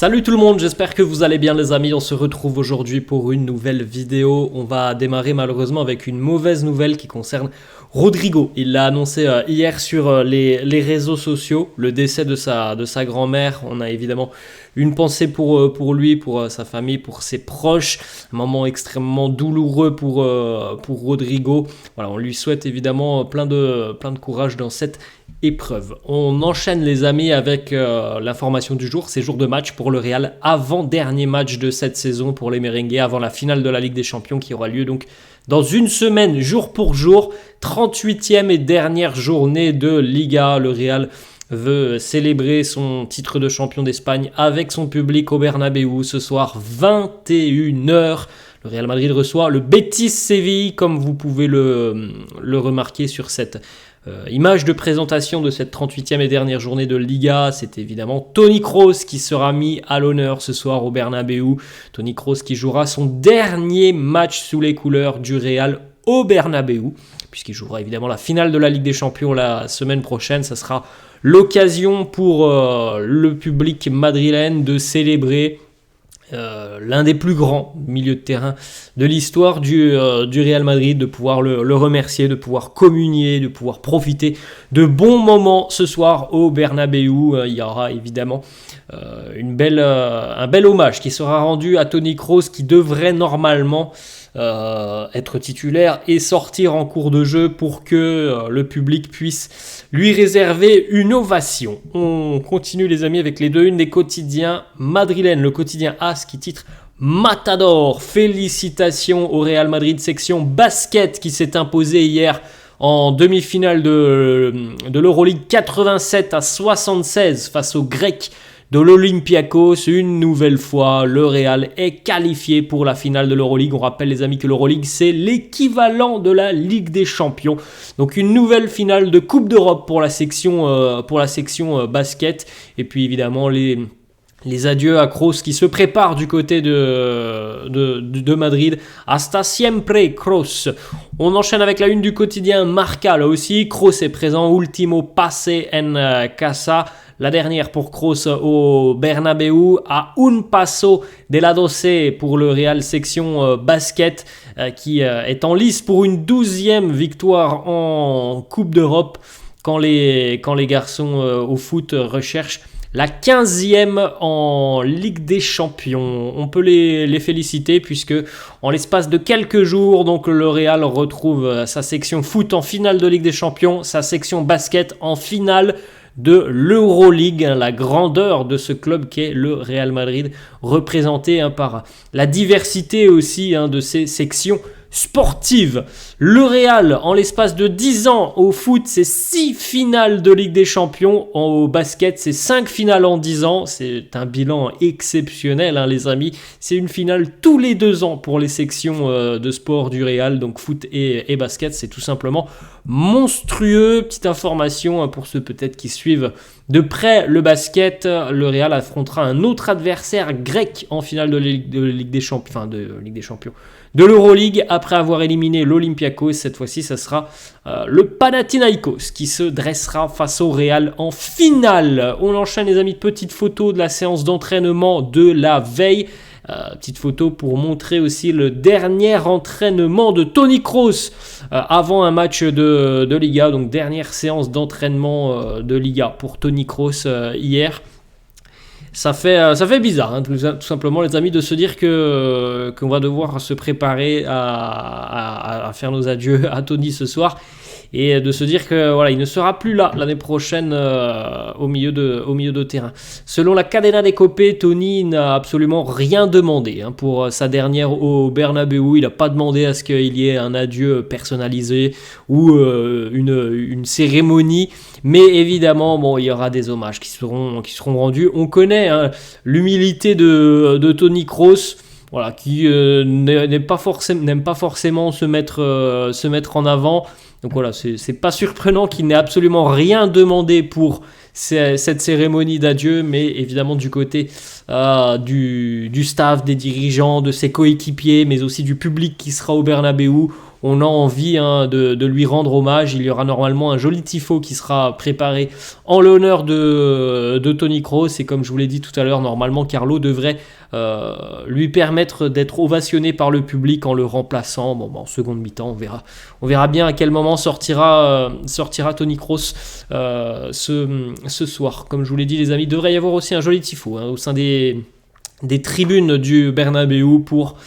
Salut tout le monde, j'espère que vous allez bien les amis, on se retrouve aujourd'hui pour une nouvelle vidéo. On va démarrer malheureusement avec une mauvaise nouvelle qui concerne Rodrigo. Il l'a annoncé hier sur les réseaux sociaux, le décès de sa grand-mère. On a évidemment une pensée pour lui, pour sa famille, pour ses proches. Un moment extrêmement douloureux pour Rodrigo. Voilà, on lui souhaite évidemment plein de courage dans cette épreuve. On enchaîne les amis avec l'information du jour, c'est jour de match pour le Real, avant-dernier match de cette saison pour les Merengues, avant la finale de la Ligue des Champions qui aura lieu donc dans une semaine, jour pour jour, 38e et dernière journée de Liga. Le Real veut célébrer son titre de champion d'Espagne avec son public au Bernabéu ce soir 21h. Le Real Madrid reçoit le Betis Séville, comme vous pouvez le remarquer sur cette image de présentation de cette 38e et dernière journée de Liga. C'est évidemment Toni Kroos qui sera mis à l'honneur ce soir au Bernabéu. Toni Kroos qui jouera son dernier match sous les couleurs du Real au Bernabéu, puisqu'il jouera évidemment la finale de la Ligue des Champions la semaine prochaine. Ça sera l'occasion pour le public madrilène de célébrer l'un des plus grands milieux de terrain de l'histoire du Real Madrid, de pouvoir le remercier, de pouvoir communier, de pouvoir profiter de bons moments ce soir au Bernabéu. Il y aura évidemment un bel hommage qui sera rendu à Toni Kroos, qui devrait normalement être titulaire et sortir en cours de jeu pour que le public puisse lui réserver une ovation. On continue les amis avec les deux unes des quotidiens madrilènes. Le quotidien AS qui titre Matador, félicitations au Real Madrid section basket qui s'est imposé hier en demi-finale de l'Euroleague 87-76 face aux Grecs de l'Olympiakos. Une nouvelle fois, le Real est qualifié pour la finale de l'Euroleague. On rappelle les amis que l'Euroleague, c'est l'équivalent de la Ligue des Champions. Donc une nouvelle finale de Coupe d'Europe pour la section basket. Et puis évidemment les adieux à Kroos qui se préparent du côté de Madrid. Hasta siempre, Kroos. On enchaîne avec la une du quotidien Marca. Là aussi, Kroos est présent. Ultimo passe en casa. La dernière pour Kroos au Bernabéu, à un paso de la 12 pour le Real section basket qui est en lice pour une 12e victoire en Coupe d'Europe quand les garçons au foot recherchent la 15e en Ligue des Champions. On peut les féliciter puisque en l'espace de quelques jours, donc le Real retrouve sa section foot en finale de Ligue des Champions, sa section basket en finale de l'Euroleague, la grandeur de ce club qu'est le Real Madrid, représenté par la diversité aussi de ses sections sportives. Le Real, en l'espace de 10 ans au foot, c'est 6 finales de Ligue des Champions. Au basket, c'est 5 finales en 10 ans. C'est un bilan exceptionnel, les amis. C'est une finale tous les 2 ans pour les sections de sport du Real, donc foot et basket. C'est tout simplement monstrueux. Petite information pour ceux peut-être qui suivent de près le basket. Le Real affrontera un autre adversaire grec en finale de Ligue des Champions, de l'Euroleague, après avoir éliminé l'Olympiakos. Cette fois-ci, ça sera le Panathinaikos qui se dressera face au Real en finale. On enchaîne les amis, petite photo de la séance d'entraînement de la veille. Petite photo pour montrer aussi le dernier entraînement de Toni Kroos avant un match de Liga. Donc dernière séance d'entraînement de Liga pour Toni Kroos hier. Ça fait bizarre, tout simplement les amis, de se dire qu'on va devoir se préparer à faire nos adieux à Toni ce soir. Et de se dire que voilà, il ne sera plus là l'année prochaine au milieu de terrain. Selon la Cadena de Copé, Toni n'a absolument rien demandé pour sa dernière au Bernabéu. Il n'a pas demandé à ce qu'il y ait un adieu personnalisé ou une cérémonie. Mais évidemment, il y aura des hommages qui seront rendus. On connaît l'humilité de Toni Kroos. Voilà, qui n'aime pas forcément se mettre en avant. Donc voilà, c'est pas surprenant qu'il n'ait absolument rien demandé pour cette cérémonie d'adieu, mais évidemment du côté du staff, des dirigeants, de ses coéquipiers, mais aussi du public qui sera au Bernabéu, on a envie de lui rendre hommage. Il y aura normalement un joli tifo qui sera préparé en l'honneur de Tony Kroos. Et comme je vous l'ai dit tout à l'heure, normalement Carlo devrait lui permettre d'être ovationné par le public en le remplaçant. Bon, en seconde mi-temps, on verra bien à quel moment sortira Tony Kroos ce soir. Comme je vous l'ai dit, les amis, il devrait y avoir aussi un joli tifo au sein des tribunes du Bernabéu pour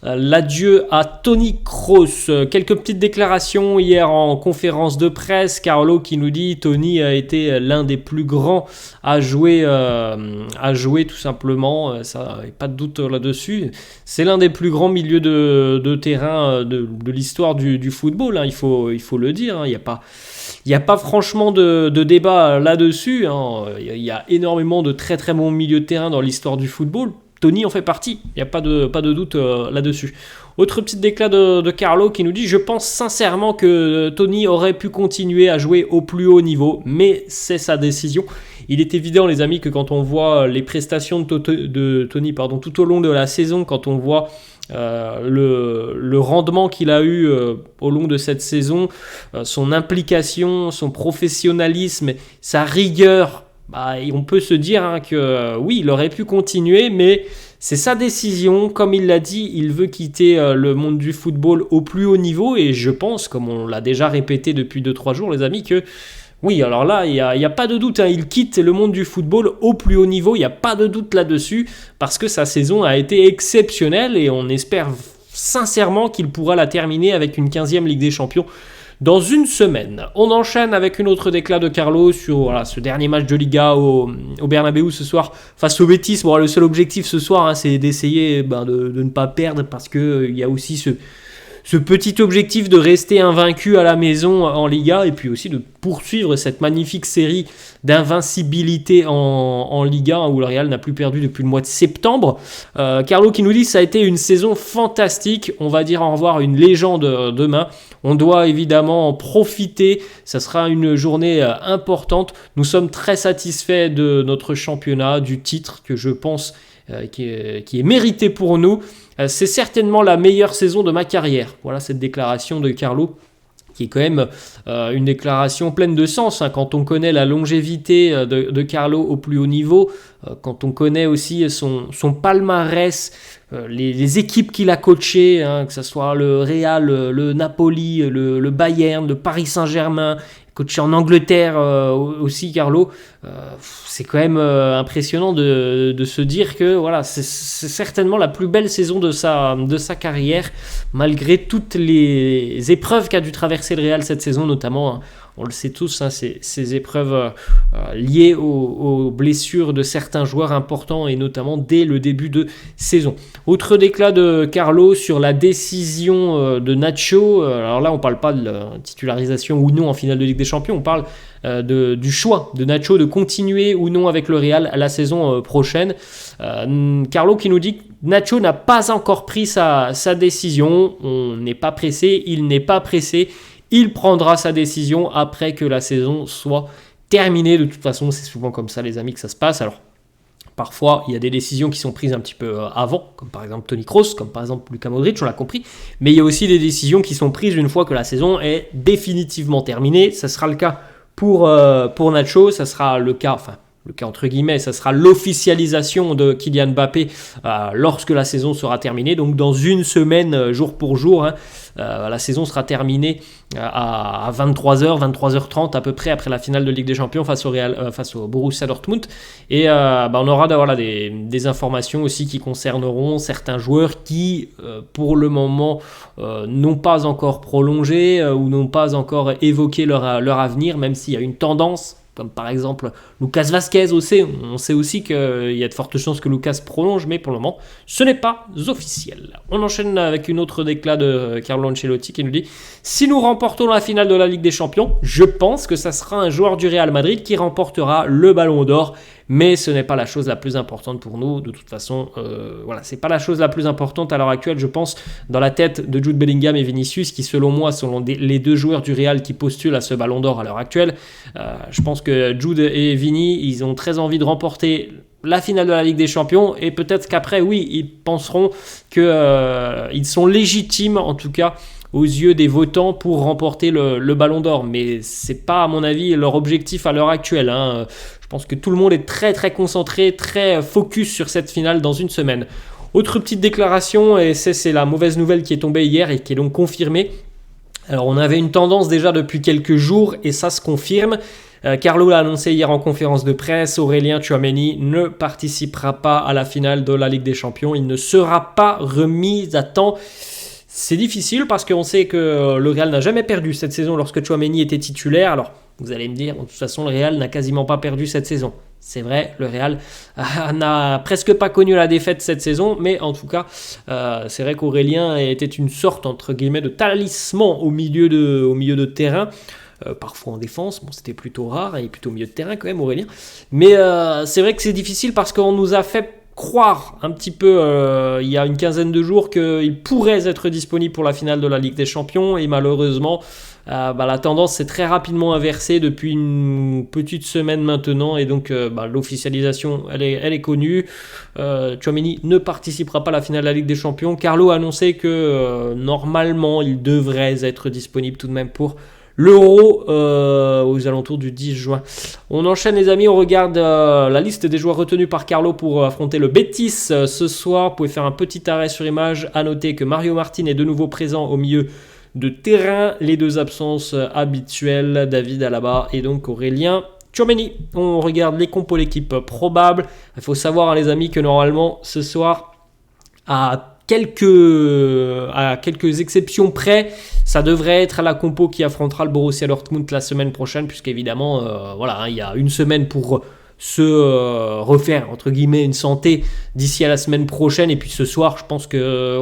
l'adieu à Tony Kroos. Quelques petites déclarations hier en conférence de presse. Carlo qui nous dit Tony a été l'un des plus grands à jouer tout simplement. Ça, pas de doute là-dessus. C'est l'un des plus grands milieux de terrain de l'histoire du football. Il faut le dire. Il n'y a pas franchement de débat là-dessus. Il y a énormément de très très bons milieux de terrain dans l'histoire du football. Tony en fait partie, il n'y a pas de doute là-dessus. Autre petite déclat de Carlo qui nous dit « Je pense sincèrement que Tony aurait pu continuer à jouer au plus haut niveau, mais c'est sa décision. » Il est évident, les amis, que quand on voit les prestations de Tony tout au long de la saison, quand on voit le rendement qu'il a eu au long de cette saison, son implication, son professionnalisme, sa rigueur, on peut se dire que oui, il aurait pu continuer, mais c'est sa décision. Comme il l'a dit, il veut quitter le monde du football au plus haut niveau. Et je pense, comme on l'a déjà répété depuis 2-3 jours, les amis, que oui, alors là, il n'y a pas de doute. Il quitte le monde du football au plus haut niveau. Il n'y a pas de doute là-dessus parce que sa saison a été exceptionnelle et on espère sincèrement qu'il pourra la terminer avec une 15e Ligue des Champions dans une semaine. On enchaîne avec une autre déclat de Carlo sur ce dernier match de Liga au Bernabéu ce soir face au Betis. Le seul objectif ce soir, c'est d'essayer de ne pas perdre parce qu'il y a aussi ce petit objectif de rester invaincu à la maison en Liga et puis aussi de poursuivre cette magnifique série d'invincibilité en Liga où le Real n'a plus perdu depuis le mois de septembre. Carlo qui nous dit ça a été une saison fantastique, on va dire au revoir à une légende demain. On doit évidemment en profiter, ça sera une journée importante. Nous sommes très satisfaits de notre championnat, du titre que je pense qui est mérité pour nous. C'est certainement la meilleure saison de ma carrière. Voilà cette déclaration de Carlo qui est quand même une déclaration pleine de sens quand on connaît la longévité de Carlo au plus haut niveau, quand on connaît aussi son palmarès, les équipes qu'il a coachées, que ce soit le Real, le Napoli, le Bayern, le Paris Saint-Germain, coaché en Angleterre aussi Carlo, c'est quand même impressionnant de se dire que voilà, c'est certainement la plus belle saison de sa carrière, malgré toutes les épreuves qu'a dû traverser le Real cette saison, notamment, on le sait tous, ces épreuves liées aux blessures de certains joueurs importants et notamment dès le début de saison. Autre déclat de Carlo sur la décision de Nacho. Alors là, on ne parle pas de la titularisation ou non en finale de Ligue des Champions, on parle du choix de Nacho de continuer ou non avec le Real à la saison prochaine. Carlo qui nous dit que Nacho n'a pas encore pris sa décision. On n'est pas pressé, il n'est pas pressé. Il prendra sa décision après que la saison soit terminée. De toute façon, c'est souvent comme ça, les amis, que ça se passe. Alors, parfois, il y a des décisions qui sont prises un petit peu avant, comme par exemple Tony Kroos, comme par exemple Luka Modric, on l'a compris. Mais il y a aussi des décisions qui sont prises une fois que la saison est définitivement terminée. Ça sera le cas pour Nacho, ça sera le cas entre guillemets, ça sera l'officialisation de Kylian Mbappé lorsque la saison sera terminée. Donc dans une semaine, jour pour jour, la saison sera terminée à 23h, 23h30 à peu près après la finale de Ligue des Champions face au Borussia Dortmund. Et on aura des informations aussi qui concerneront certains joueurs qui, pour le moment, n'ont pas encore prolongé ou n'ont pas encore évoqué leur avenir, même s'il y a une tendance. Comme par exemple Lucas Vazquez aussi. On sait aussi qu'il y a de fortes chances que Lucas prolonge, mais pour le moment, ce n'est pas officiel. On enchaîne avec une autre déclat de Carlo Ancelotti qui nous dit « Si nous remportons la finale de la Ligue des Champions, je pense que ça sera un joueur du Real Madrid qui remportera le Ballon d'Or. Mais ce n'est pas la chose la plus importante pour nous. De toute façon, c'est pas la chose la plus importante à l'heure actuelle, je pense, dans la tête de Jude Bellingham et Vinicius, qui selon moi sont les deux joueurs du Real qui postulent à ce Ballon d'Or à l'heure actuelle. Je pense que Jude et Vini, ils ont très envie de remporter la finale de la Ligue des Champions et peut-être qu'après, oui, ils penseront qu'ils sont légitimes, en tout cas, aux yeux des votants pour remporter le Ballon d'Or. Mais c'est pas, à mon avis, leur objectif à l'heure actuelle. Je pense que tout le monde est très très concentré, très focus sur cette finale dans une semaine. Autre petite déclaration, et c'est la mauvaise nouvelle qui est tombée hier et qui est donc confirmée. Alors on avait une tendance déjà depuis quelques jours et ça se confirme. Carlo l'a annoncé hier en conférence de presse, Aurélien Tchouaméni ne participera pas à la finale de la Ligue des Champions. Il ne sera pas remis à temps. C'est difficile parce qu'on sait que le Real n'a jamais perdu cette saison lorsque Tchouaméni était titulaire. Alors vous allez me dire, de toute façon le Real n'a quasiment pas perdu cette saison. C'est vrai, le Real n'a presque pas connu la défaite cette saison, mais en tout cas, c'est vrai qu'Aurélien était une sorte, entre guillemets, de talisman au milieu de terrain. Parfois en défense, bon, c'était plutôt rare, et plutôt au milieu de terrain quand même, Aurélien. Mais c'est vrai que c'est difficile parce qu'on nous a fait croire un petit peu, il y a une quinzaine de jours, qu'il pourrait être disponible pour la finale de la Ligue des Champions, et malheureusement, la tendance s'est très rapidement inversée depuis une petite semaine maintenant, et donc l'officialisation elle est connue. Tchouaméni ne participera pas à la finale de la Ligue des Champions. Carlo a annoncé que normalement il devrait être disponible tout de même pour l'Euro aux alentours du 10 juin. On enchaîne les amis, on regarde la liste des joueurs retenus par Carlo pour affronter le Betis ce soir. Vous pouvez faire un petit arrêt sur image. À noter que Mario Martin est de nouveau présent au milieu de terrain. Les deux absences habituelles, David Alaba et donc Aurélien Tchouaméni. On regarde les compos l'équipe probable. Il faut savoir les amis que normalement ce soir à quelques exceptions près, ça devrait être la compo qui affrontera le Borussia Dortmund la semaine prochaine, puisqu'évidemment, il y a une semaine pour se refaire, entre guillemets, une santé d'ici à la semaine prochaine. Et puis ce soir, je pense que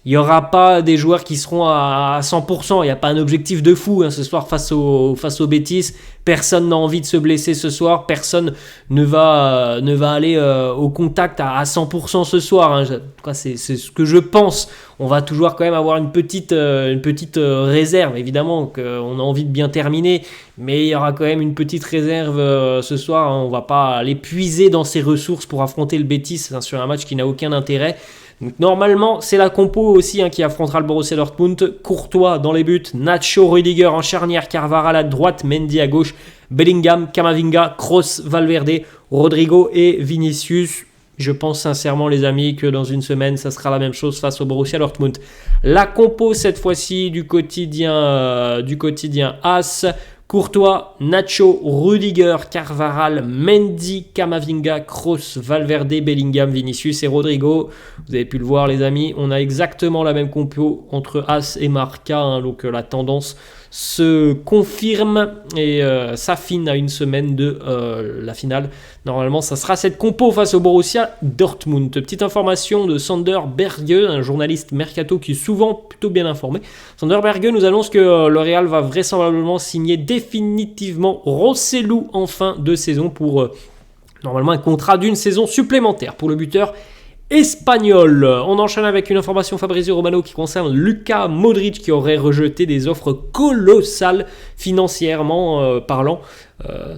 il n'y aura pas des joueurs qui seront à 100%. Il n'y a pas un objectif de fou ce soir face au Betis. Personne n'a envie de se blesser ce soir. Personne ne va aller au contact à 100% ce soir. En tout cas, c'est ce que je pense. On va toujours quand même avoir une petite réserve. Évidemment qu'on a envie de bien terminer. Mais il y aura quand même une petite réserve ce soir. On ne va pas l'épuiser dans ses ressources pour affronter le Betis sur un match qui n'a aucun intérêt. Donc normalement, c'est la compo aussi qui affrontera le Borussia Dortmund. Courtois dans les buts, Nacho, Rüdiger en charnière, Carvajal à droite, Mendy à gauche, Bellingham, Camavinga, Kroos, Valverde, Rodrigo et Vinicius. Je pense sincèrement les amis que dans une semaine, ça sera la même chose face au Borussia Dortmund. La compo cette fois-ci du quotidien AS. Courtois, Nacho, Rüdiger, Carvajal, Mendy, Camavinga, Kroos, Valverde, Bellingham, Vinicius et Rodrigo. Vous avez pu le voir les amis, on a exactement la même compo entre As et Marca, donc la tendance se confirme et s'affine à une semaine de la finale. Normalement, ça sera cette compo face au Borussia Dortmund. Petite information de Sander Berge, un journaliste mercato qui est souvent plutôt bien informé. Sander Berge nous annonce que le Real va vraisemblablement signer définitivement Rossellou en fin de saison pour normalement un contrat d'une saison supplémentaire pour le buteur espagnol. On enchaîne avec une information Fabrizio Romano qui concerne Luka Modric qui aurait rejeté des offres colossales financièrement parlant,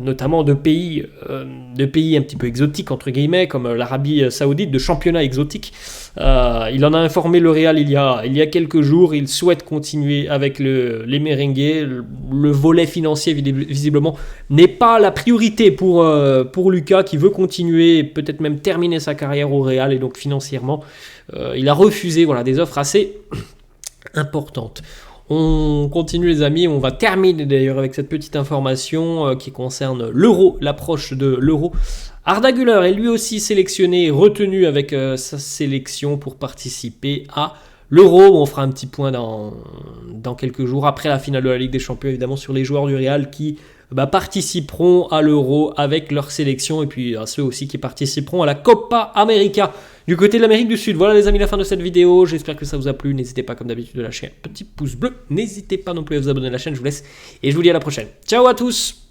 notamment de pays un petit peu exotiques entre guillemets comme l'Arabie Saoudite, de championnats exotiques. Il en a informé le Real il y a quelques jours. Il souhaite continuer avec les merengues. Le volet financier visiblement n'est pas la priorité pour Luka qui veut continuer et peut-être même terminer sa carrière au Real, et donc financièrement il a refusé des offres assez importantes. On continue les amis, on va terminer d'ailleurs avec cette petite information qui concerne l'Euro, l'approche de l'Euro. Arda Güler est lui aussi sélectionné, retenu avec sa sélection pour participer à l'Euro. On fera un petit point dans quelques jours après la finale de la Ligue des Champions, évidemment, sur les joueurs du Real qui participeront à l'Euro avec leur sélection, et puis ceux aussi qui participeront à la Copa América du côté de l'Amérique du Sud. Voilà les amis, la fin de cette vidéo. J'espère que ça vous a plu. N'hésitez pas comme d'habitude de lâcher un petit pouce bleu. N'hésitez pas non plus à vous abonner à la chaîne. Je vous laisse et je vous dis à la prochaine. Ciao à tous.